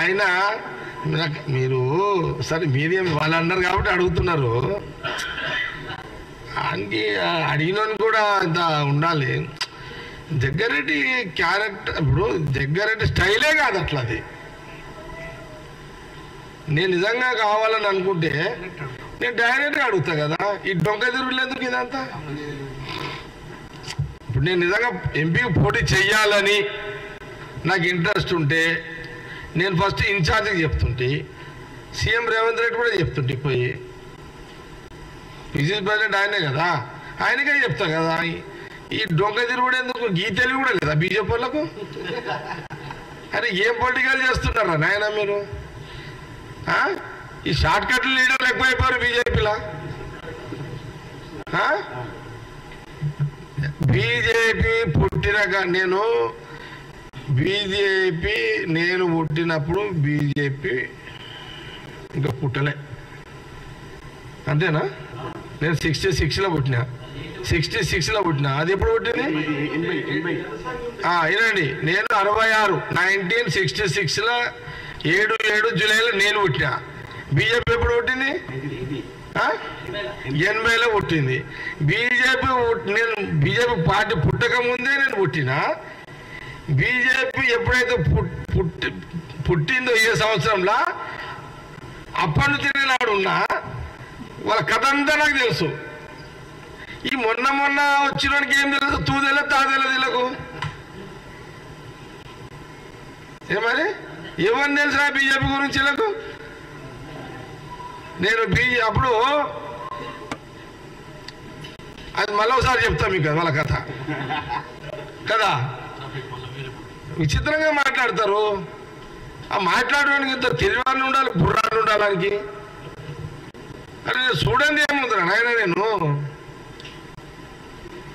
ఆయన మీరు సరే మీరేం వాళ్ళు అన్నారు కాబట్టి అడుగుతున్నారు. ఆయనకి అడిగినోని కూడా ఇంత ఉండాలి. జగ్గారెడ్డి క్యారెక్టర్ ఇప్పుడు జగ్గారెడ్డి స్టైలే కాదు అట్లా. అది నేను నిజంగా కావాలని అనుకుంటే నేను డైరెక్ట్గా అడుగుతా కదా, ఈ డొంక తిరుగులు ఎందుకు ఇదంతా. ఇప్పుడు నేను నిజంగా ఎంపీకి పోటీ చెయ్యాలని నాకు ఇంట్రెస్ట్ ఉంటే నేను ఫస్ట్ ఇన్ఛార్జికి చెప్తుంటే, సీఎం రేవంత్ రెడ్డి కూడా చెప్తుంటే, పోయి పిసిసి ప్రెసిడెంట్ ఆయనే కదా, ఆయనకే చెప్తా కదా. ఈ డొంక తిరుగుడు ఎందుకు, గీతలు కూడా లేదా బీజేపీ వాళ్ళకు? అరే ఏం పొలిటికల్ చేస్తున్నారా నాయన మీరు? ఈ షార్ట్ కట్లు లీడర్లు ఎక్కువైపోయారు బీజేపీలో. బీజేపీ పుట్టినాక నేను పుట్టినప్పుడు బీజేపీ ఇంకా పుట్టలే, అంతేనా? నేను 66లో పుట్టినా. 66లో పుట్టినా. అది ఎప్పుడు పుట్టింది? వినండి, నేను 66 1966లో 7 జూలైలో నేను పుట్టినా. బీజేపీ ఎప్పుడు పుట్టింది? 80లో పుట్టింది. నేను బీజేపీ పార్టీ పుట్టక ముందే నేను పుట్టినా. బీజేపీ ఎప్పుడైతే పుట్టిందో ఏ సంవత్సరంలో, అప్పటి నుంచి నేను ఆడున్నా. వాళ్ళ కథ అంతా నాకు తెలుసు. ఈ మొన్న వచ్చినోడికి ఏం తెలుసు? తూదెల తాదెల వీళ్ళకు ఏమని ఏమని తెలుసా బీజేపీ గురించి వీళ్ళకు? నేను అప్పుడు అది మళ్ళీ ఒకసారి చెప్తాను మీకు వాళ్ళ కథ కదా. విచిత్రంగా మాట్లాడతారు. ఆ మాట్లాడడానికి ఇంత తెలివాన్ని ఉండాలి, బుర్రాన్ని ఉండాలానికి. అరే చూడండి ఏముందిరా నాయన,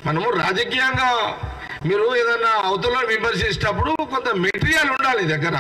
మనము రాజకీయంగా మీరు ఏదన్నా అవతల విమర్శించేటప్పుడు కొంత మెటీరియల్ ఉండాలి దగ్గర.